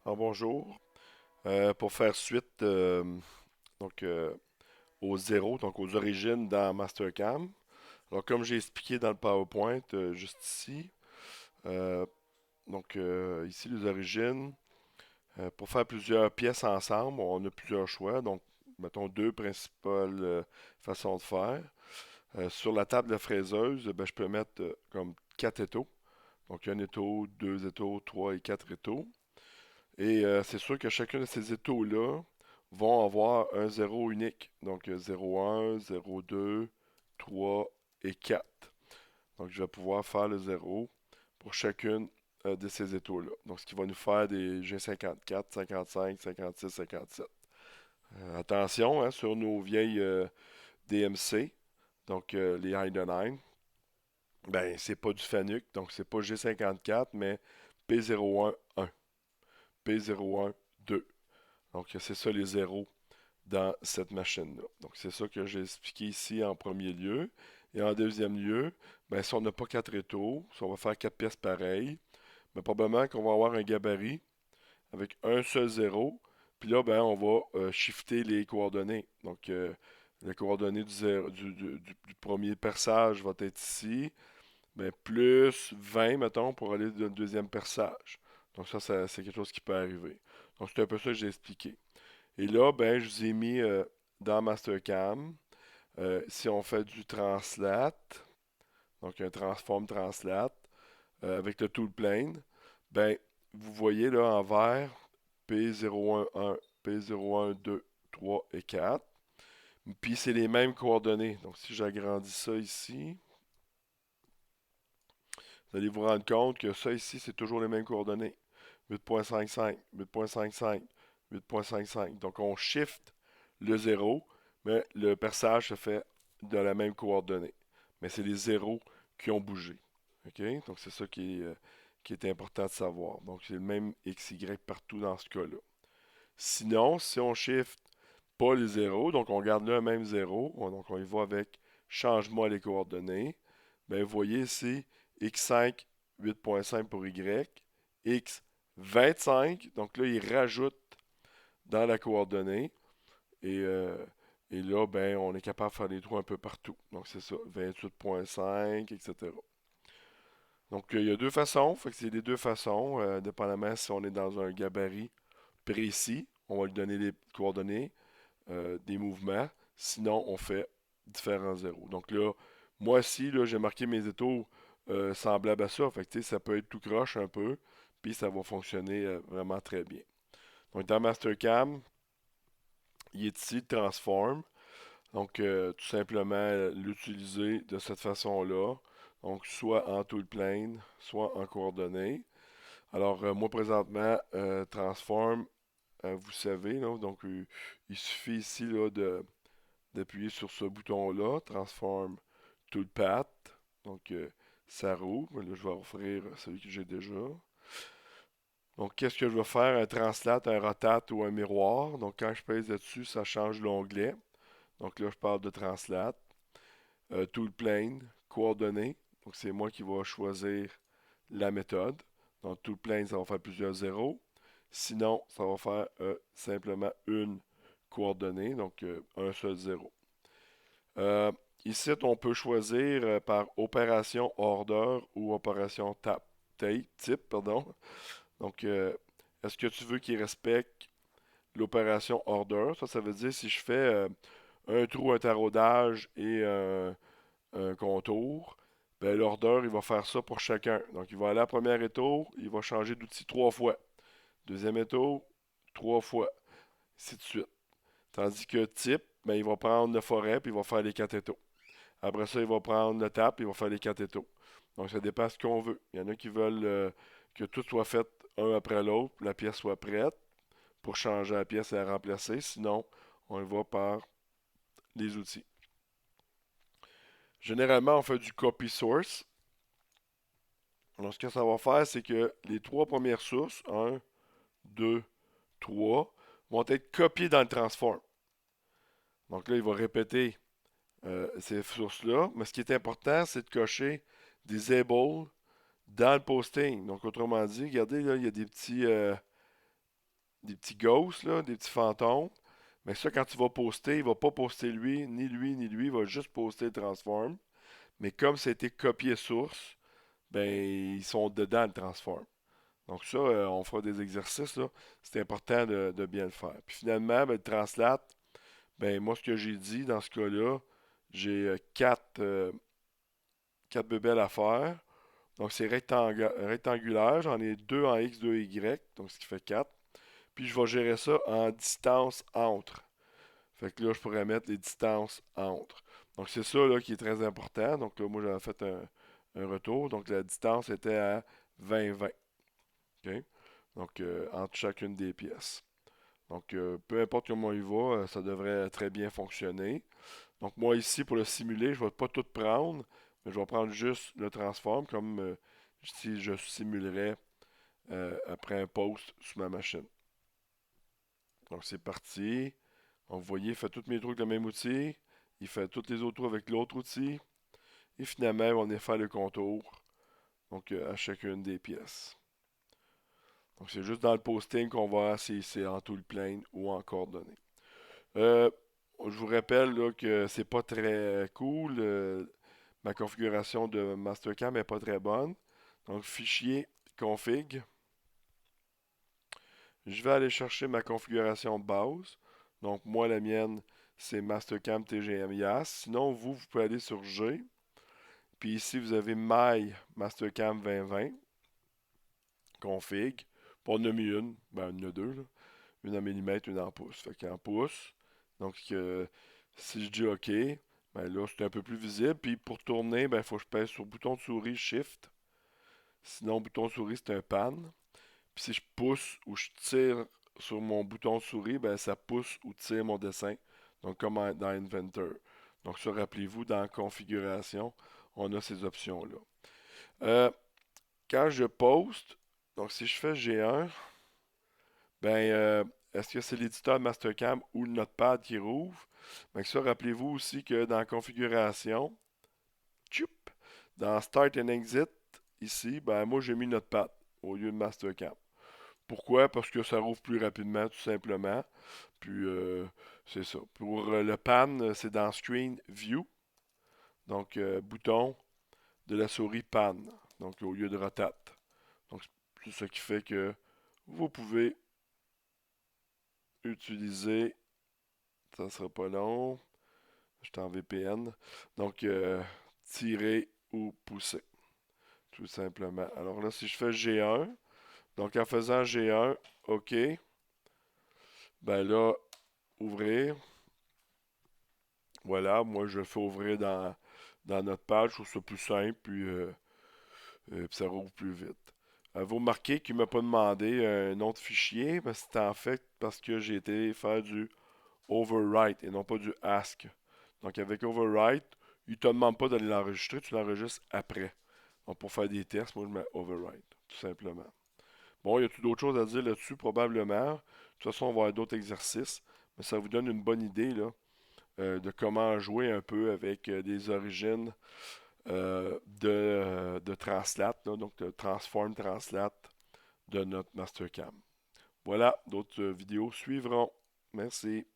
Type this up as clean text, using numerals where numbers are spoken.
Bonjour. Pour faire suite donc, aux zéros, donc aux origines dans Mastercam. Alors, comme j'ai expliqué dans le PowerPoint, juste ici, euh, ici les origines, pour faire plusieurs pièces ensemble, on a plusieurs choix. Donc, mettons deux principales façons de faire. Sur la table de fraiseuse, ben, je peux mettre comme quatre étaux. Donc, un étau, deux étaux, trois et quatre étaux. Et c'est sûr que chacun de ces étaux-là vont avoir un zéro unique. Donc 0,1, 0,2, 3 et 4. Donc je vais pouvoir faire le zéro pour chacune de ces étaux-là. Donc ce qui va nous faire des G54, 55, 56, 57. Attention hein, sur nos vieilles DMC, donc les Heidenheim, ben c'est pas du Fanuc, donc c'est pas G54, mais P01, 1, P01, 2. Donc, c'est ça les zéros dans cette machine-là. Donc, c'est ça que j'ai expliqué ici en premier lieu. Et en deuxième lieu, ben, si on n'a pas quatre étaux, si on va faire quatre pièces pareilles, ben, probablement qu'on va avoir un gabarit avec un seul zéro. Puis là, ben, on va shifter les coordonnées. Donc, les coordonnées du premier perçage va être ici, ben, plus 20, mettons, pour aller dans le deuxième perçage. Donc, c'est quelque chose qui peut arriver. Donc, c'est un peu ça que j'ai expliqué. Et là, ben, je vous ai mis dans Mastercam, si on fait du translate, donc un transform translate, avec le tool plane, ben, vous voyez là en vert P011, P012, 3 et 4. Puis c'est les mêmes coordonnées. Donc si j'agrandis ça ici, vous allez vous rendre compte que ça ici, c'est toujours les mêmes coordonnées. 8.55, 8.55, 8.55. Donc on shift le zéro, mais le perçage se fait de la même coordonnée. Mais c'est les zéros qui ont bougé. OK? Donc c'est ça qui est important de savoir. Donc c'est le même XY partout dans ce cas-là. Sinon, si on shift pas les zéros, donc on garde là un même zéro, donc on y va avec change-moi les coordonnées, ben vous voyez ici x5 8.5 pour y, x 25, donc là il rajoute dans la coordonnée et, euh, et là ben on est capable de faire des trous un peu partout. Donc c'est ça, 28.5, etc. Donc il y a deux façons, fait que c'est les deux façons, dépendamment si on est dans un gabarit précis, on va lui donner les coordonnées des mouvements. Sinon, on fait différents zéros. Donc là, moi ici, là, j'ai marqué mes étaux semblables à ça. Fait que, ça peut être tout croche un peu, puis ça va fonctionner vraiment très bien. Donc dans Mastercam, il est ici Transform. Donc tout simplement l'utiliser de cette façon-là. Donc soit en tool plane, soit en coordonnées. Alors moi présentement, Transform, vous savez, là, donc il suffit ici là, d'appuyer sur ce bouton-là, Transform Toolpath. Donc, ça rouvre. Là, je vais offrir celui que j'ai déjà. Donc, qu'est-ce que je vais faire? Un translate, un rotate ou un miroir. Donc, quand je pèse là-dessus, ça change l'onglet. Donc, là, je parle de translate. Tool plane, coordonnées. Donc, c'est moi qui vais choisir la méthode. Donc, tool plane, ça va faire plusieurs zéros. Sinon, ça va faire simplement une coordonnée, donc un seul zéro. Euh, Ici, on peut choisir par opération order ou opération type, pardon. Donc, est-ce que tu veux qu'il respecte l'opération order? Ça veut dire si je fais un trou, un taraudage et un contour, ben, l'order, il va faire ça pour chacun. Donc, il va aller à la première étau, il va changer d'outil trois fois. Deuxième étau, trois fois, ainsi de suite. Tandis que type, ben, il va prendre le forêt puis il va faire les quatre étaux. Après ça, il va prendre le tap et il va faire les quatre étaux. Donc, ça dépend de ce qu'on veut. Il y en a qui veulent que tout soit fait un après l'autre, la pièce soit prête pour changer la pièce et la remplacer. Sinon, on y va par les outils. Généralement, on fait du copy source. Alors, ce que ça va faire, c'est que les trois premières sources, un, 2, 3, vont être copiées dans le transform. Donc là, il va répéter ces sources-là. Mais ce qui est important, c'est de cocher Disable dans le posting. Donc, autrement dit, regardez, là, il y a des petits des petits ghosts, là, des petits fantômes. Mais ça, quand tu vas poster, il va pas poster lui, ni lui, il va juste poster le transform. Mais comme c'était copié source, ben ils sont dedans le transform. Donc ça, on fera des exercices, là. C'est important de bien le faire. Puis finalement, ben, le translate, ben moi, ce que j'ai dit dans ce cas-là, j'ai quatre bébelles à faire. Donc c'est rectangulaire. J'en ai deux en X, deux Y, donc ce qui fait 4. Puis je vais gérer ça en distance entre. Fait que là, je pourrais mettre les distances entre. Donc c'est ça là, qui est très important. Donc là, moi, j'avais fait un retour. Donc la distance était à 20-20. OK? Donc entre chacune des pièces. Donc peu importe comment il va, ça devrait très bien fonctionner. Donc moi ici, pour le simuler, je ne vais pas tout prendre, mais je vais prendre juste le transform comme si je simulerais après un post sur ma machine. Donc c'est parti. Donc vous voyez, il fait tous mes trucs avec le même outil. Il fait tous les autres trous avec l'autre outil. Et finalement, on va faire le contour. Donc à chacune des pièces. Donc c'est juste dans le posting qu'on va voir si c'est en tout le plane ou en coordonnées. Euh, je vous rappelle là, que c'est pas très cool. Ma configuration de Mastercam n'est pas très bonne. Donc fichier config. Je vais aller chercher ma configuration de base. Donc moi la mienne c'est Mastercam TGM YAS. Sinon vous pouvez aller sur G. Puis ici vous avez My Mastercam 2020 config. Pour en a mis une, ben il y en a deux là. Une en millimètre, une en pouce. Fait qu'en pouce. Donc si je dis OK, ben là c'est un peu plus visible. Puis pour tourner, ben il faut que je pèse sur le bouton de souris Shift. Sinon, le bouton de souris c'est un pan. Puis si je pousse ou je tire sur mon bouton de souris, ben ça pousse ou tire mon dessin. Donc comme dans Inventor. Donc ça, rappelez-vous, dans configuration, on a ces options-là. Euh, Quand je poste, donc si je fais G1, ben est-ce que c'est l'éditeur Mastercam ou le Notepad qui rouvre? Ben ça, rappelez-vous aussi que dans configuration, tchoup, dans Start and Exit, ici, ben moi j'ai mis Notepad au lieu de Mastercam. Pourquoi? Parce que ça rouvre plus rapidement, tout simplement. Puis, c'est ça. Pour le pan, c'est dans Screen View. Donc, bouton de la souris pan. Donc, au lieu de rotate. Donc, c'est ce qui fait que vous pouvez utiliser. Ça ne sera pas long. Je suis en VPN. Donc, tirer ou pousser. Tout simplement. Alors là, si je fais G1, donc en faisant G1, OK. Ben là, ouvrir. Voilà, moi je le fais ouvrir dans notre page, je trouve ça plus simple, puis ça rouvre plus vite. Vous remarquez qu'il ne m'a pas demandé un autre fichier, mais c'est en fait parce que j'ai été faire du overwrite et non pas du ask. Donc avec overwrite, il ne te demande pas d'aller l'enregistrer, tu l'enregistres après. Donc pour faire des tests, moi je mets overwrite, tout simplement. Bon, il y a tout d'autres choses à dire là-dessus, probablement. De toute façon, on va avoir d'autres exercices, mais ça vous donne une bonne idée, là, de comment jouer un peu avec des origines de Translate, là, donc de Transform Translate de notre Mastercam. Voilà, d'autres vidéos suivront. Merci.